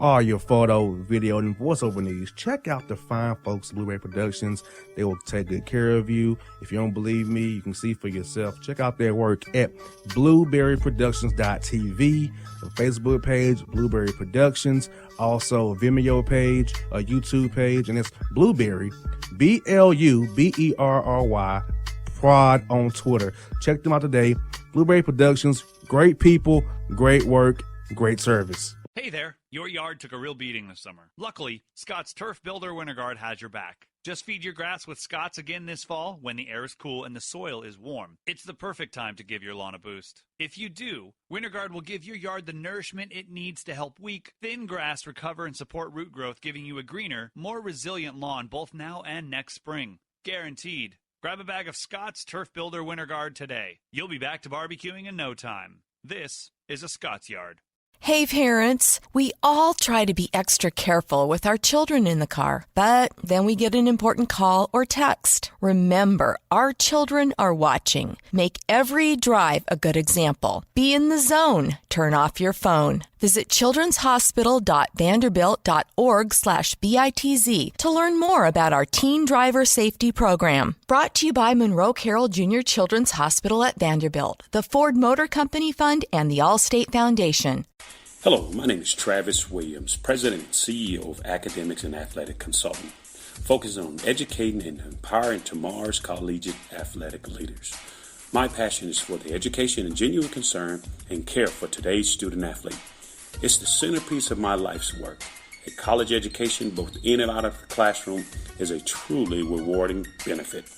all your photo, video, and voiceover needs, check out the fine folks at Blueberry Productions. They will take good care of you. If you don't believe me, you can see for yourself. Check out their work at blueberryproductions.tv, the Facebook page, Blueberry Productions, also a Vimeo page, a YouTube page, and it's Blueberry, BLUBERRY, Prod on Twitter. Check them out today. Blueberry Productions, great people, great work, great service. Hey there, your yard took a real beating this summer. Luckily, Scott's Turf Builder Winter Guard has your back. Just feed your grass with Scott's again this fall when the air is cool and the soil is warm. It's the perfect time to give your lawn a boost. If you do, Winter Guard will give your yard the nourishment it needs to help weak, thin grass recover and support root growth, giving you a greener, more resilient lawn both now and next spring. Guaranteed. Grab a bag of Scott's Turf Builder Winter Guard today. You'll be back to barbecuing in no time. This is a Scott's Yard. Hey parents, we all try to be extra careful with our children in the car, but then we get an important call or text. Remember, our children are watching. Make every drive a good example. Be in the zone. Turn off your phone. Visit childrenshospital.vanderbilt.org/BITZ to learn more about our teen driver safety program. Brought to you by Monroe Carroll Jr. Children's Hospital at Vanderbilt, the Ford Motor Company Fund, and the Allstate Foundation. Hello, my name is Travis Williams, President and CEO of Academics and Athletic Consulting, focusing on educating and empowering tomorrow's collegiate athletic leaders. My passion is for the education and genuine concern and care for today's student athlete. It's the centerpiece of my life's work. A college education, both in and out of the classroom, is a truly rewarding benefit.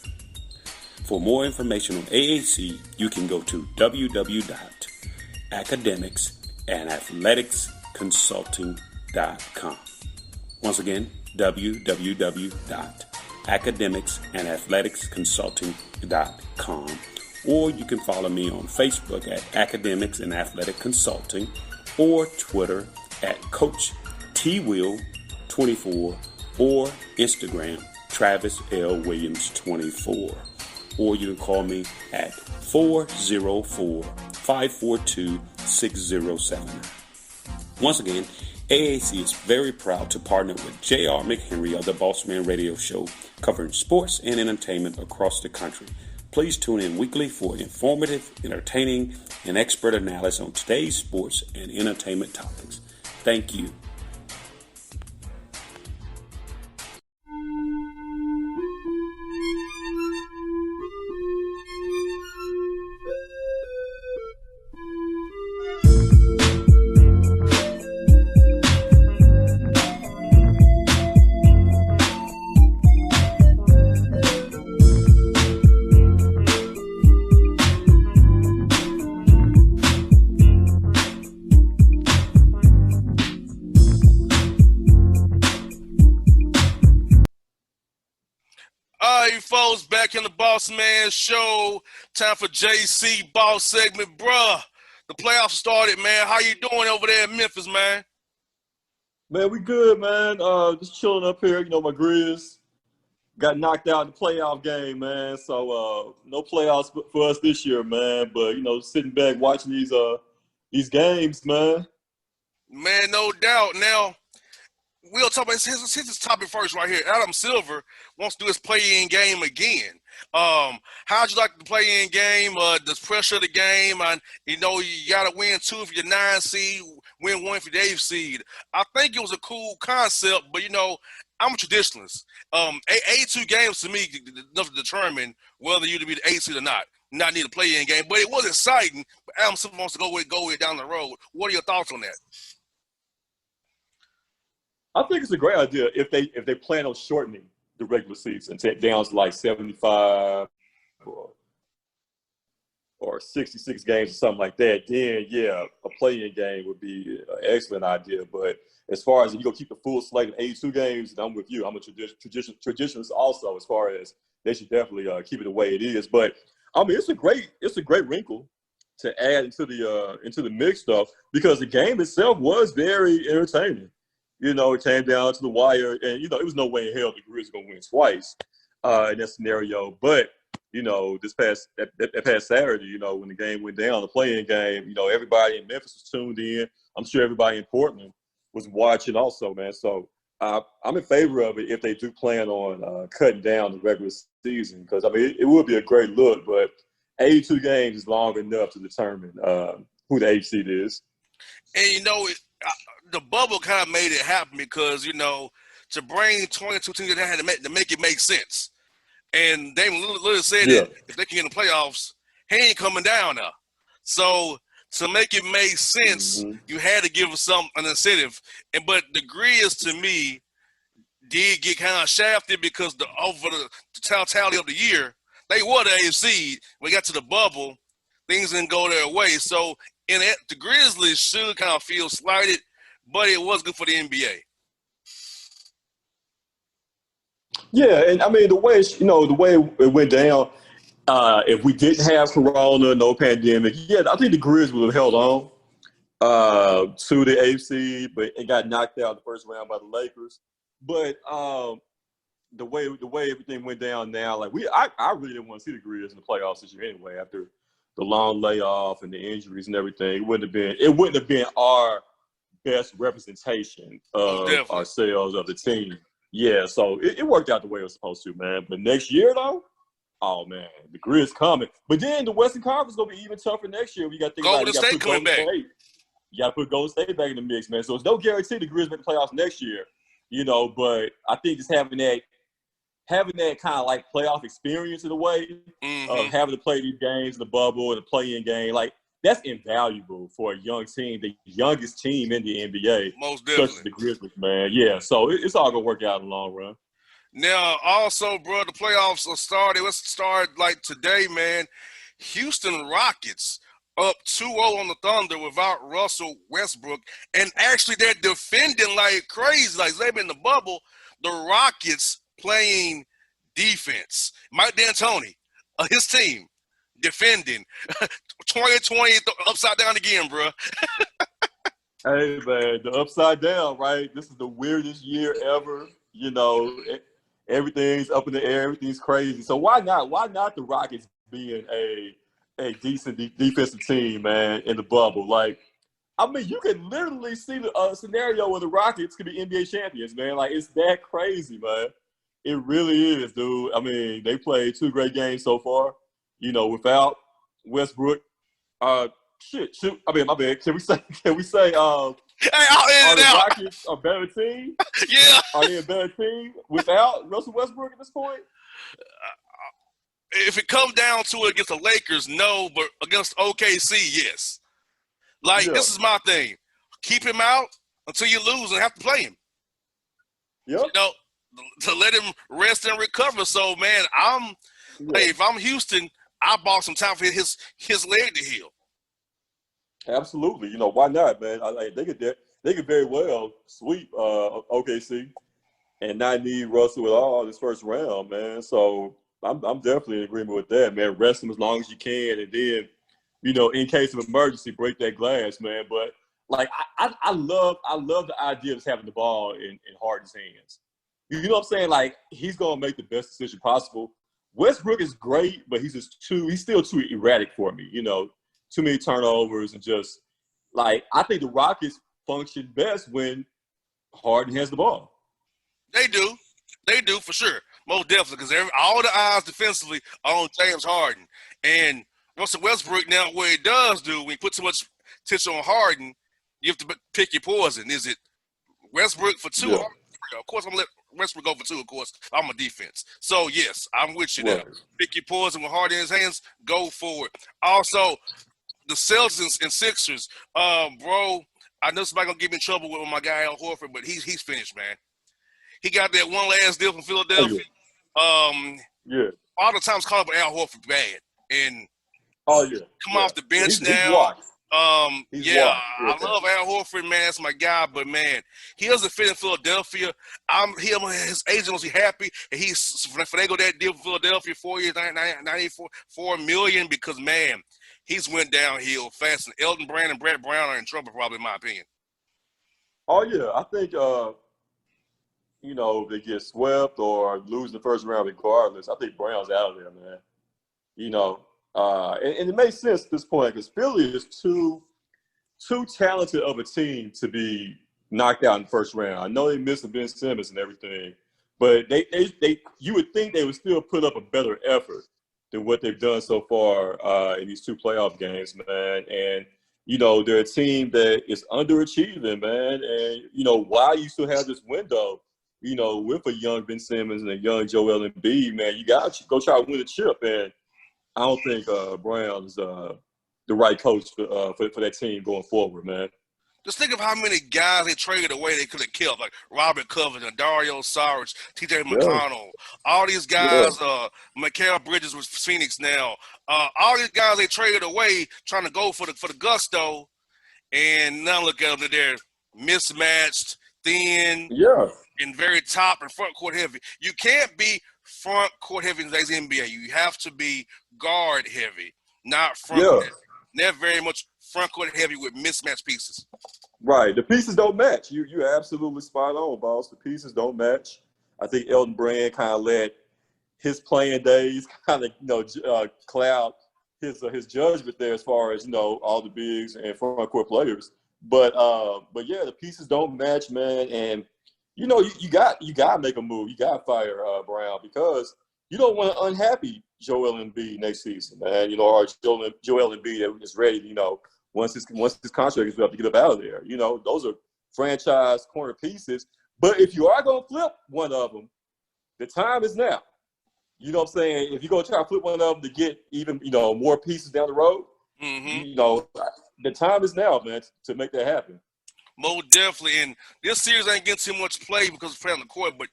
For more information on AAC, you can go to www.academicsandathleticsconsulting.com. Once again, www.academicsandathleticsconsulting.com. Or you can follow me on Facebook at Academics and Athletic Consulting, or Twitter at Coach TWill24, or Instagram Travis L. Williams 24. Or you can call me at 404-542-6079. Once again, AAC is very proud to partner with J.R. McHenry of the Bossman Radio Show, covering sports and entertainment across the country. Please tune in weekly for informative, entertaining, and expert analysis on today's sports and entertainment topics. Thank you. Folks, back in the Bossman show. Time for JC Boss segment. Bruh, the playoffs started, man. How you doing over there in Memphis, man? Man, we good, man. Just chilling up here. You know, my Grizz got knocked out in the playoff game, man. So no playoffs for us this year, man. But, you know, sitting back watching these games, man. Man, no doubt. Now, we'll talk about his topic first right here. Adam Silver wants to do his play-in game again. How'd you like the play-in game? The pressure of the game, and you know you got to win 2 if you're 9 seed, win 1 if you're 8 seed. I think it was a cool concept, but you know I'm a traditionalist. 82 games to me enough to determine whether you to be the 8 seed or not. Not need a play-in game, but it was exciting. But Adam Silver wants to go with down the road. What are your thoughts on that? I think it's a great idea if they plan on shortening the regular season down to like 75 or 66 games or something like that. Then yeah, a play-in game would be an excellent idea. But as far as you go keep the full slate of 82 games, I'm with you. I'm a traditionalist also. As far as they should definitely keep it the way it is. But I mean, it's a great wrinkle to add into the mix stuff because the game itself was very entertaining. You know, it came down to the wire, and, you know, it was no way in hell the Grizz going to win twice in that scenario. But, you know, that past Saturday, you know, when the game went down, the play-in game, you know, everybody in Memphis was tuned in. I'm sure everybody in Portland was watching also, man. So I'm in favor of it if they do plan on cutting down the regular season, because I mean it would be a great look, but 82 games is long enough to determine who the 8th seed is. And the bubble kind of made it happen because to bring 22 teams, they had to make it make sense. And Damon Lillard said that if they can get in the playoffs, he ain't coming down now. So to make it make sense, you had to give them an incentive. But the Grizz, to me, did get kind of shafted because over the totality of the year, they were the AFC. When they got to the bubble, things didn't go their way. So the Grizzlies should kind of feel slighted, but it was good for the NBA. Yeah, and I mean the way it went down. If we didn't have Corona, no pandemic, I think the Grizz would have held on to the AFC, but it got knocked out in the first round by the Lakers. But the way everything went down now, like I really didn't want to see the Grizz in the playoffs this year anyway. After the long layoff and the injuries and everything, it wouldn't have been our best representation of ourselves, of the team. Yeah, so it worked out the way it was supposed to, man. But next year, though, oh, man, the Grizz coming. But then the Western Conference is going to be even tougher next year. We got to think Golden State coming back. You got to put Golden State back in the mix, man. So it's no guarantee the Grizz make the playoffs next year, but I think just having that kind of like playoff experience in a way of having to play these games in the bubble and the play-in game, like that's invaluable for a young team, the youngest team in the NBA. Most definitely. Such as the Grizzlies, man. Yeah, so it's all going to work out in the long run. Now, also, bro, the playoffs are started. Let's start like today, man. Houston Rockets up 2-0 on the Thunder without Russell Westbrook. And actually, they're defending like crazy. Like they've been in the bubble. The Rockets playing defense. Mike D'Antoni, his team, defending. 2020 upside down again, bro. Hey, man, the upside down, right? This is the weirdest year ever. Everything's up in the air. Everything's crazy. So why not? Why not the Rockets being a decent defensive team, man, in the bubble? Like, I mean, you can literally see the scenario where the Rockets could be NBA champions, man. Like, it's that crazy, man. It really is, dude. I mean, they played 2 great games so far. Without Westbrook. Shoot. I mean, my bad. Can we say? Hey, I'll end it out. Rockets a better team? Yeah. Are they a better team without Russell Westbrook at this point? If it comes down to it against the Lakers, no. But against OKC, yes. This is my thing. Keep him out until you lose and have to play him. Yep. To let him rest and recover. So, man, hey, if I'm Houston, I bought some time for his leg to heal. Absolutely. Why not, man? They could very well sweep OKC and not need Russell at all in this first round, man. So I'm definitely in agreement with that, man. Rest him as long as you can, and then, in case of emergency, break that glass, man. But I love the idea of just having the ball in Harden's hands. You know what I'm saying? Like, he's gonna make the best decision possible. Westbrook is great, but he's still too erratic for me. Too many turnovers and just I think the Rockets function best when Harden has the ball. They do for sure, most definitely, because all the eyes defensively are on James Harden and Russell Westbrook. Now, what it does do when you put too much attention on Harden, you have to pick your poison. Is it Westbrook for 2? Yeah. Of course, I'm gonna let Westbrook go for 2. Of course, I'm a defense. So yes, I'm with you there. Pick your poison with Harden in his hands. Go for it. Also, the Celtics and Sixers, bro. I know somebody gonna get me in trouble with my guy Al Horford, but he's finished, man. He got that one last deal from Philadelphia. Yeah. All the times called up Al Horford bad, and come off the bench now. I love Al Horford, man. That's my guy, but man, he doesn't fit in Philadelphia. His agent was happy, and he's finagled that deal for Philadelphia 4 years, $94 million, because man, he's went downhill fast. And Elton Brand and Brett Brown are in trouble, probably in my opinion. Oh yeah, I think they get swept or lose the first round regardless. I think Brown's out of there, man. And it makes sense at this point because Philly is too talented of a team to be knocked out in the first round. I know they missed Ben Simmons and everything, but they you would think they would still put up a better effort than what they've done so far in these 2 playoff games, man. And they're a team that is underachieving, man. And while you still have this window, with a young Ben Simmons and a young Joel Embiid, man, you got to go try to win a chip. And I don't think Brown's the right coach for that team going forward, man. Just think of how many guys they traded away they could have killed, like Robert Covington, Dario Saric, T.J. McConnell. All these guys, Mikal Bridges with Phoenix now. All these guys they traded away trying to go for the gusto, and now look at them. They're mismatched, thin, and very top and front court heavy. You can't be front court heavy in today's NBA. You have to be guard heavy, not front court heavy. They're very much front court heavy with mismatched pieces. Right. The pieces don't match. You're absolutely spot on, boss. The pieces don't match. I think Elton Brand kind of let his playing days kind of, cloud his judgment there as far as, all the bigs and front court players. But yeah, the pieces don't match, man. And, you got to make a move. You got to fire Brown because you don't want an unhappy Joel Embiid next season, man. Or Joel Embiid that is ready, once his contract is up to get up out of there. Those are franchise corner pieces. But if you are going to flip one of them, the time is now. You know what I'm saying? If you're going to try to flip one of them to get even, more pieces down the road, the time is now, man, to make that happen. Most definitely. And this series ain't getting too much play because of playing on the court, but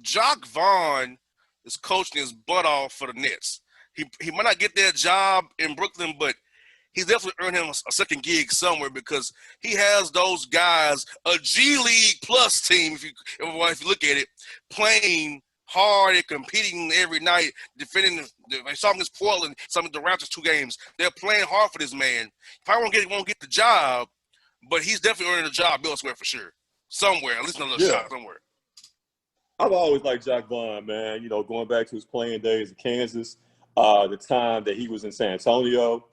Jacque Vaughn is coaching his butt off for the Nets. He might not get that job in Brooklyn, but he's definitely earned him a second gig somewhere because he has those guys, a G League plus team, if you look at it, playing hard and competing every night, defending some against Portland, some of the Raptors 2 games. They're playing hard for this man. If I won't get the job, but he's definitely earning a job elsewhere for sure. Somewhere, at least another shot somewhere. I've always liked Jacque Vaughn, man. Going back to his playing days in Kansas, the time that he was in San Antonio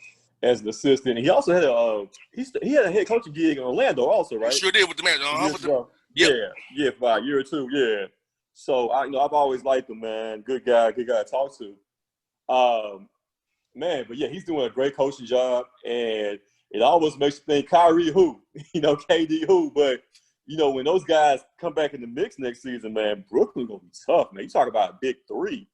as an assistant. And he also had a head coaching gig in Orlando also, right? He sure did with the man. For about a year or 2, yeah. So I've always liked him, man. Good guy to talk to. Man, but yeah, he's doing a great coaching job, and it almost makes you think Kyrie who, KD who, but when those guys come back in the mix next season, man, Brooklyn gonna be tough, man. You talk about a big 3,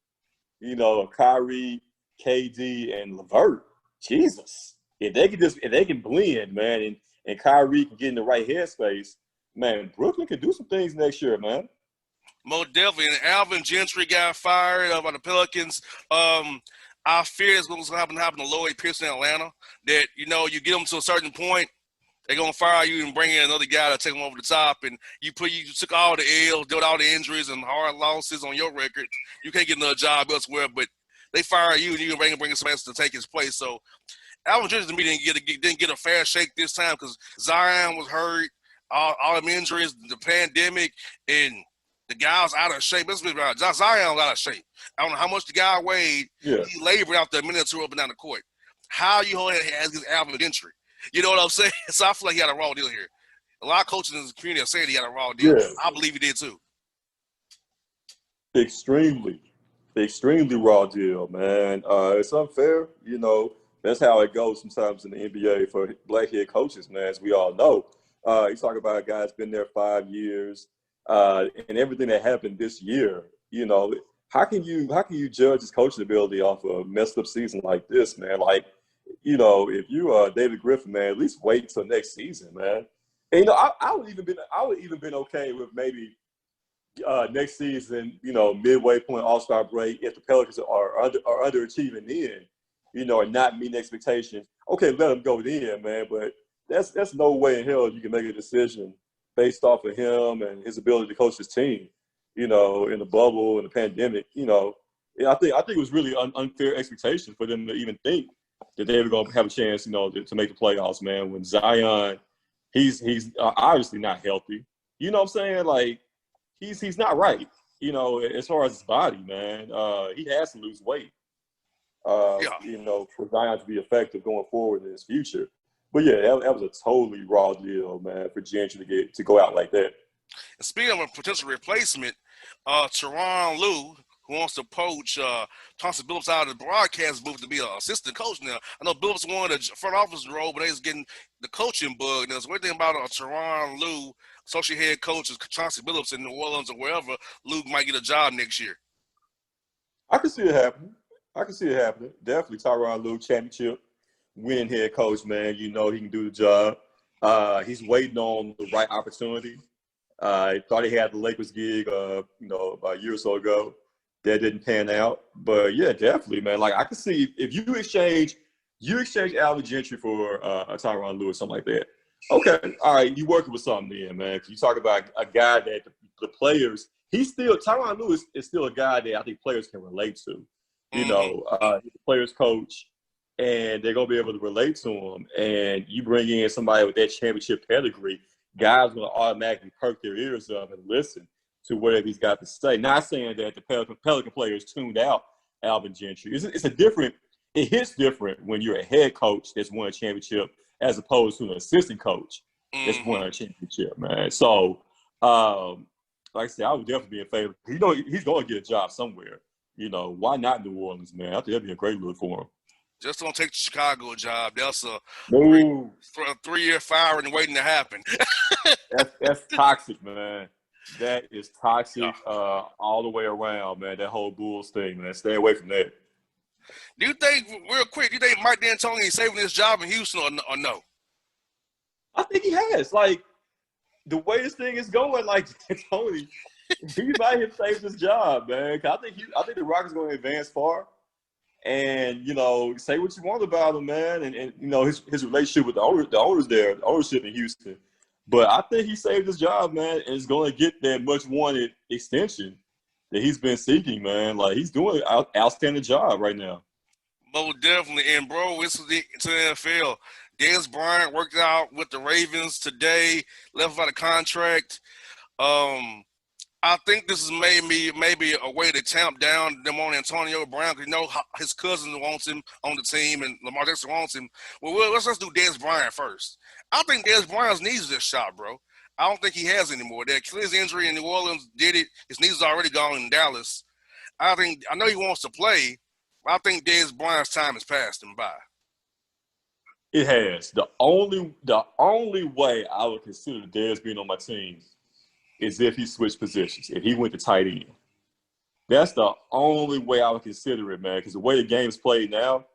Kyrie, KD, and LeVert. Jesus, if they can blend, man, and Kyrie can get in the right headspace, man, Brooklyn can do some things next year, man. Most definitely. And Alvin Gentry got fired by the Pelicans. I fear it's going to happen to Lloyd Pierce in Atlanta. That you get them to a certain point, they're gonna fire you and bring in another guy to take them over the top. And you took all the L's, dealt all the injuries and hard losses on your record. You can't get another job elsewhere, but they fire you and you can bring somebody else to take his place. So Alvin Gentry to me didn't get a fair shake this time because Zion was hurt, all them injuries, the pandemic, and the guy was out of shape. Let's be honest, Zion was out of shape. I don't know how much the guy weighed. Yeah. He labored out there a minute or 2 up and down the court. How you hold that against Alvin Gentry? You know what I'm saying? So I feel like he had a raw deal here. A lot of coaches in the community are saying he had a raw deal. Yeah. I believe he did too. Extremely raw deal, man. It's unfair. That's how it goes sometimes in the NBA for black head coaches, man, as we all know. You talk about a guy that's been there 5 years, and everything that happened this year, how can you judge his coaching ability off a messed up season like this, man? Like, if you are David Griffin, man, at least wait till next season, man. And I would even been okay with maybe next season, midway point All-Star break if the Pelicans are underachieving then, and not meeting expectations. Okay, let them go then, man. But that's no way in hell you can make a decision based off of him and his ability to coach his team, in the bubble and the pandemic. I think it was really unfair expectation for them to even think that they were going to have a chance, to make the playoffs, man. When Zion, he's obviously not healthy. You know what I'm saying? Like, he's not right, as far as his body, man. He has to lose weight, for Zion to be effective going forward in his future. But yeah, that was a totally raw deal, man, for Gentry to go out like that. And speaking of a potential replacement, Teron Lue, who wants to poach Thompson Billups out of the broadcast booth to be an assistant coach now. I know Billups wanted a front office role, but he's getting the coaching bug. Now, one thing about Teron Lue, associate head coach of Chauncey Billups in New Orleans or wherever, Lue might get a job next year. I can see it happening. Definitely Tyronn Lue, championship winning head coach, man. You know he can do the job. He's waiting on the right opportunity. I thought he had the Lakers gig, about a year or so ago. That didn't pan out. But, yeah, definitely, man. Like, I can see if you exchange Alvin Gentry for a Tyronn Lue or something like that. Okay, all right, you working with something then, man. You talk about a guy that the players – Tyronn Lue is still a guy that I think players can relate to. You know, he's a players coach, and they're going to be able to relate to him. And you bring in somebody with that championship pedigree, guys are going to automatically perk their ears up and listen to whatever he's got to say. Not saying that the Pelican players tuned out Alvin Gentry. It hits different when you're a head coach that's won a championship as opposed to an assistant coach that's won a championship, man. So, like I said, I would definitely be in favor. He's going to get a job somewhere. You know, why not New Orleans, man? I think that'd be a great look for him. Just don't take the Chicago job. That's a No. 3-year firing waiting to happen. That's toxic, man. That is toxic all the way around, man. That whole Bulls thing, man. Stay away from that. Do you think, real quick, Mike D'Antoni is saving his job in Houston or no? I think he has. Like, the way this thing is going, like, D'Antoni, he might have saved his job, man. I think the Rockets going to advance far. And, you know, say what you want about him, man. And you know, his relationship with the owners there, the ownership in Houston. But I think he saved his job, man, and is going to get that much-wanted extension that he's been seeking, man. Like, he's doing an outstanding job right now. Most definitely. And, bro, this is the NFL. Dez Bryant worked out with the Ravens today, left without a contract. I think this is maybe a way to tamp down them on Antonio Brown because, you know, his cousin wants him on the team and Lamar Jackson wants him. Well, let's do Dez Bryant first. I think Dez Bryant needs this shot, bro. I don't think he has anymore. That Achilles injury in New Orleans did it. His knees are already gone in Dallas. I know he wants to play, but I think Dez Bryant's time has passed him by. It has. The only way I would consider Dez being on my team is if he switched positions, if he went to tight end. That's the only way I would consider it, man, because the way the game's played now,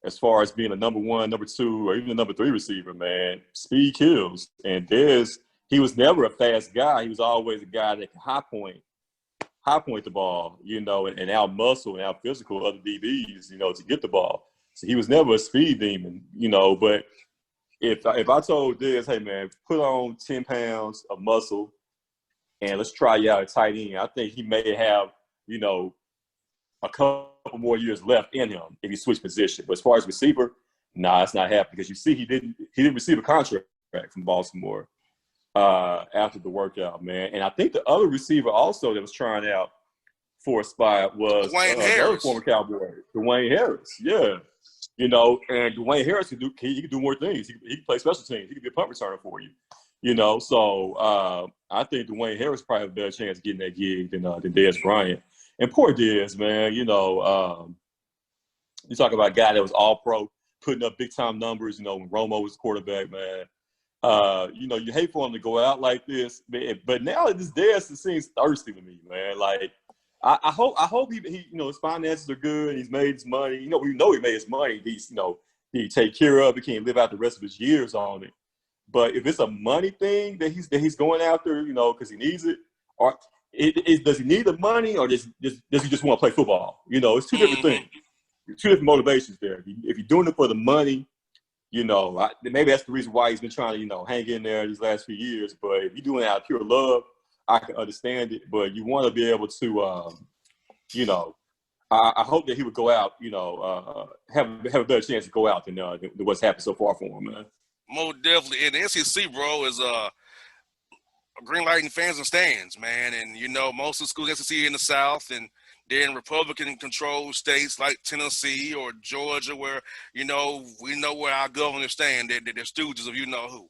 as far as being a number 1, number 2, or even a number 3 receiver, man, speed kills. And Dez, he was never a fast guy. He was always a guy that can high point the ball, you know, and out-muscle and out-physical other DBs, you know, to get the ball. So he was never a speed demon, you know. But if I told Dez, hey, man, put on 10 pounds of muscle, and let's try you out at tight end, I think he may have, you know, a couple more years left in him if he switched position. But as far as receiver, nah, it's not happening because you see he didn't receive a contract from Baltimore after the workout, man. And I think the other receiver also that was trying out for a spot was another former Cowboy, Dwayne Harris. Yeah. You know, and Dwayne Harris can do more things. He can play special teams. He can be a punt returner for you. You know, so I think Dwayne Harris probably have a better chance of getting that gig than Dez Bryant. And poor Dez, man, you know, you talk about a guy that was all-pro, putting up big-time numbers, you know, when Romo was quarterback, man. You know, you hate for him to go out like this. But now this Dez seems thirsty to me, man. Like, I hope he you know, his finances are good. He's made his money. You know, we know he made his money. He's, you know, he take care of it. He can't live out the rest of his years on it. But if it's a money thing that he's going after, you know, because he needs it, or does he need the money, or does he just want to play football? You know, it's two different things. Two different motivations there. If you're doing it for the money, you know, maybe that's the reason why he's been trying to, you know, hang in there these last few years. But if you're doing it out of pure love, I can understand it. But you want to be able to, you know, I hope that he would go out, you know, have a better chance to go out than what's happened so far for him, man. Most definitely. And the SEC, bro, is green lighting fans and stands, man. And, you know, most of the schools SEC in the South, and They're in Republican-controlled states like Tennessee or Georgia, where we know where our governors stand. They're stooges of you know who,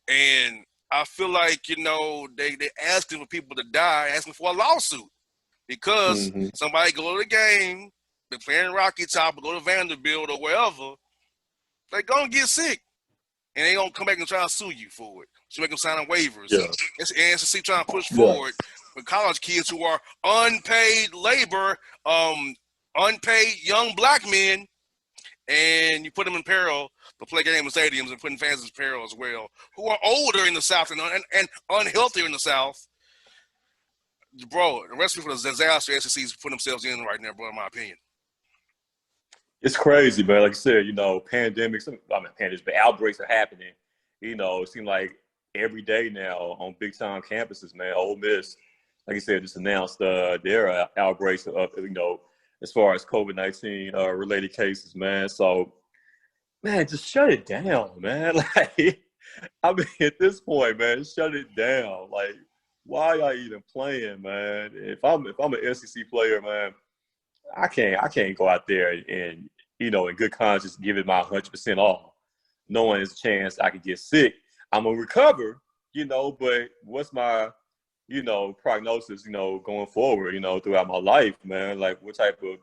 and I feel like they're asking for people to die, asking for a lawsuit because Mm-hmm. somebody go to the game, they're playing Rocky Top, or go to Vanderbilt or wherever, they're gonna get sick, and they gonna come back and try to sue you for it. So make them sign on waivers. Yeah. It's NCC trying to push Yeah. forward with college kids who are unpaid labor, unpaid young black men, and you put them in peril to play games in stadiums and putting fans in peril as well, who are older in the South and unhealthier in the South. Bro, the recipe for the disaster SEC's put themselves in right now, bro, in my opinion. It's crazy, man. Like you said, pandemics, but outbreaks are happening. It seems like every day now on big time campuses, man. Ole Miss, like you said, just announced their outbreaks of, as far as COVID-19 related cases, man. So, man, just shut it down, man. At this point, man, shut it down. Like, why are y'all even playing, man? If I'm an SEC player, man, I can't go out there and in good conscience give it my 100% all, knowing there's a chance I could get sick. I'm gonna recover, but what's my prognosis, going forward, throughout my life, man? Like, what type of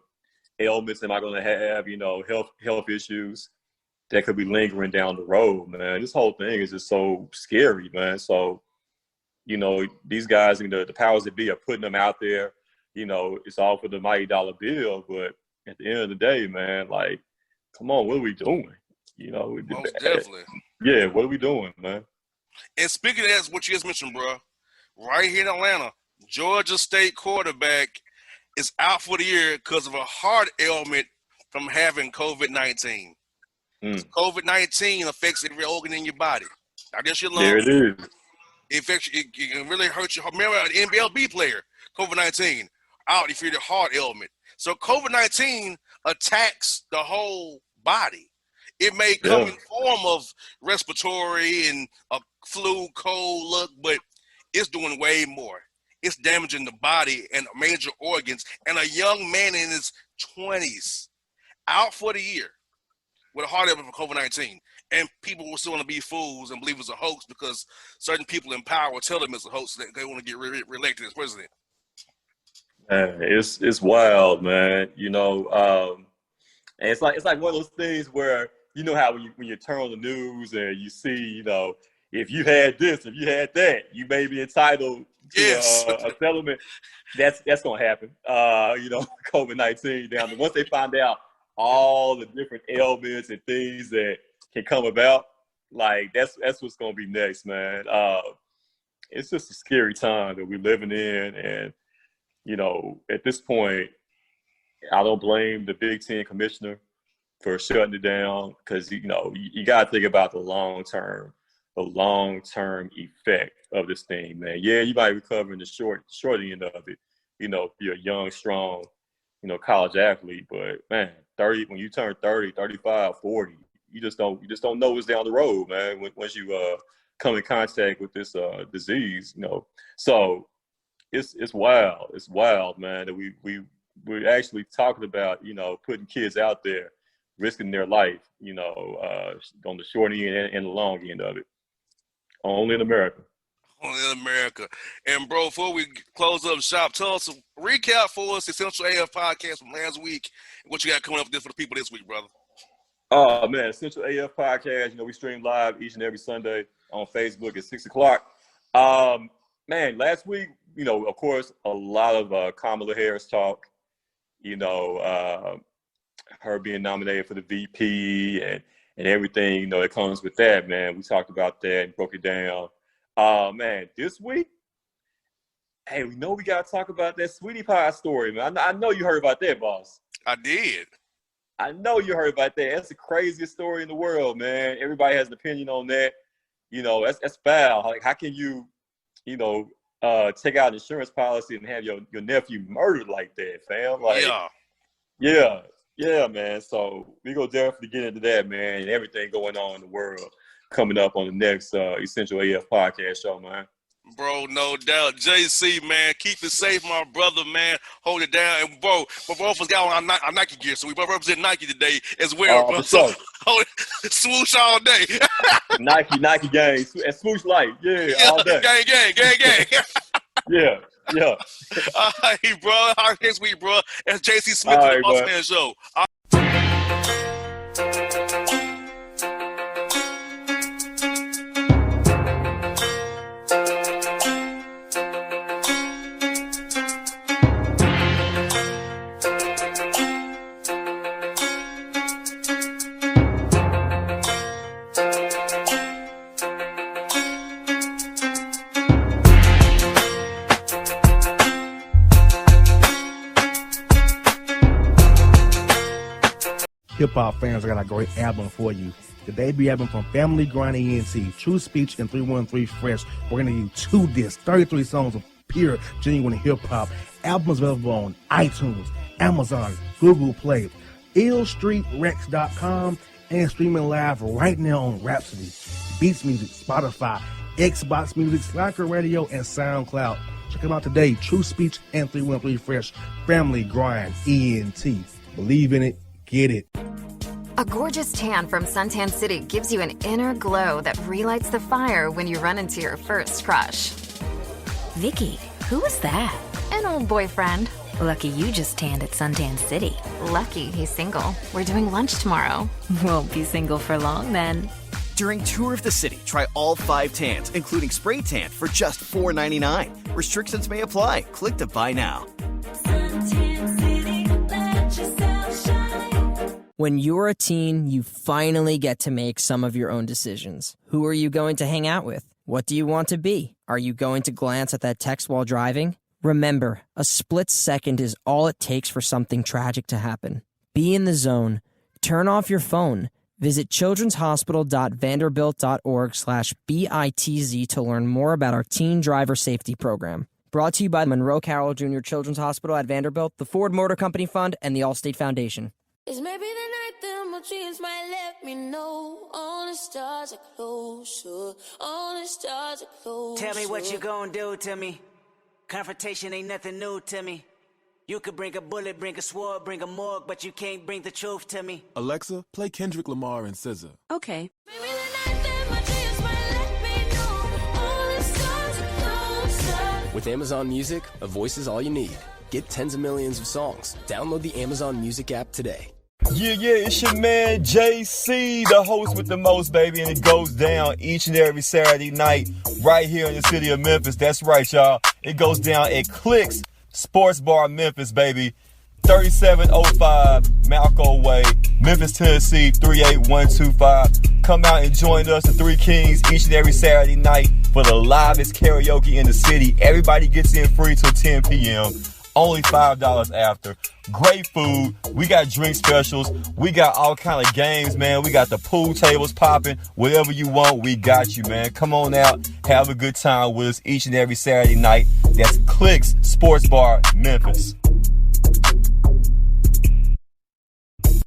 ailments am I gonna have? Health issues that could be lingering down the road, man. This whole thing is just so scary, man. So, these guys, the powers that be are putting them out there. It's all for the mighty dollar bill, but at the end of the day, man, like, come on, what are we doing? Most definitely. Yeah, what are we doing, man? And speaking of that, what you just mentioned, bro, right here in Atlanta, Georgia State quarterback is out for the year because of a heart ailment from having COVID-19. COVID-19 affects every organ in your body. I guess your lungs. There it is. It can really hurt your heart. Remember an NBLB player, COVID-19, out if you're the heart ailment. So COVID-19 attacks the whole body. It may come in form of respiratory and a flu, cold look, but it's doing way more. It's damaging the body and major organs. And a young man in his 20s out for the year with a heart ailment from COVID-19. And people will still want to be fools and believe it's a hoax because certain people in power tell them it's a hoax that they want to get reelected as president. Man, it's wild, man. And it's like one of those things where how when you turn on the news and you see, if you had this, if you had that, you may be entitled to a settlement. That's gonna happen. COVID-19 down. Once they find out all the different ailments and things that can come about, like that's what's gonna be next, man. It's just a scary time that we're living in, and at this point, I don't blame the Big Ten commissioner for shutting it down because you got to think about the long term effect of this thing, man. Yeah, you might recover in the short end of it, if you're a young, strong, college athlete, but man, when you turn 30, 35, 40, you just don't know what's down the road, man. Once you come in contact with this disease, So it's wild. It's wild, man. That we're actually talking about, putting kids out there, risking their life, on the short end and the long end of it. Only in America. Only in America. And bro, before we close up shop, tell us a recap for us, the Essential AF podcast from last week, and what you got coming up for the people this week, brother. Oh man, Essential AF podcast. We stream live each and every Sunday on Facebook at 6:00. Man, last week, of course, a lot of Kamala Harris talk. Her being nominated for the VP and everything, that comes with that, man. We talked about that and broke it down. Man, this week, hey, we got to talk about that Sweetie Pie story, man. I know you heard about that, boss. I did. I know you heard about that. That's the craziest story in the world, man. Everybody has an opinion on that. That's foul. Like, how can you, take out an insurance policy and have your nephew murdered like that, fam? Like, yeah, man. So we go definitely get into that, man, and everything going on in the world coming up on the next Essential AF podcast show, man. Bro, no doubt. JC, man, keep it safe, my brother, man. Hold it down. And, bro, both of us got on our Nike gear, so we both represent Nike today as well, bro. So, hold it, swoosh all day. Nike gang, and swoosh light. Yeah, all day. Gang. Yeah. All right, bro. All right, next week, bro. That's JC Smith all of the right, Bossman Show. Hip-hop fans, I got a great album for you. The debut album from Family Grind ENT, True Speech and 313 Fresh. We're going to give you 2 discs, 33 songs of pure, genuine hip-hop. Albums available on iTunes, Amazon, Google Play, illstreetrex.com, and streaming live right now on Rhapsody, Beats Music, Spotify, Xbox Music, Slacker Radio, and SoundCloud. Check them out today. True Speech and 313 Fresh. Family Grind ENT. Believe in it. Get it. A gorgeous tan from Suntan City gives you an inner glow that relights the fire when you run into your first crush. Vicky, who was that? An old boyfriend. Lucky you just tanned at Suntan City. Lucky he's single. We're doing lunch tomorrow. Won't be single for long then. During Tour of the City, try all 5 tans, including spray tan, for just $4.99. Restrictions may apply. Click to buy now. When you're a teen, you finally get to make some of your own decisions. Who are you going to hang out with? What do you want to be? Are you going to glance at that text while driving? Remember, a split second is all it takes for something tragic to happen. Be in the zone. Turn off your phone. Visit childrenshospital.vanderbilt.org/BITZ to learn more about our teen driver safety program. Brought to you by Monroe Carroll Jr. Children's Hospital at Vanderbilt, the Ford Motor Company Fund, and the Allstate Foundation. It's maybe the night that my dreams might let me know. All the stars are closer. All the stars are closer. Tell me what you gonna do to me. Confrontation ain't nothing new to me. You could bring a bullet, bring a sword, bring a morgue, but you can't bring the truth to me. Alexa, play Kendrick Lamar and SZA. Okay. Maybe the night that my dreams might let me know. All the stars are closer. With Amazon Music, a voice is all you need. Get tens of millions of songs. Download the Amazon Music app today. Yeah, it's your man JC, the host with the most, baby, and it goes down each and every Saturday night right here in the city of Memphis. That's right, y'all. It goes down at Clicks Sports Bar Memphis, baby. 3705 Malco Way, Memphis, Tennessee, 38125. Come out and join us, the Three Kings, each and every Saturday night for the livest karaoke in the city. Everybody gets in free till 10 p.m. Only $5 after. Great food. We got drink specials. We got all kind of games, man. We got the pool tables popping. Whatever you want, we got you, man. Come on out. Have a good time with us each and every Saturday night. That's Clicks Sports Bar, Memphis.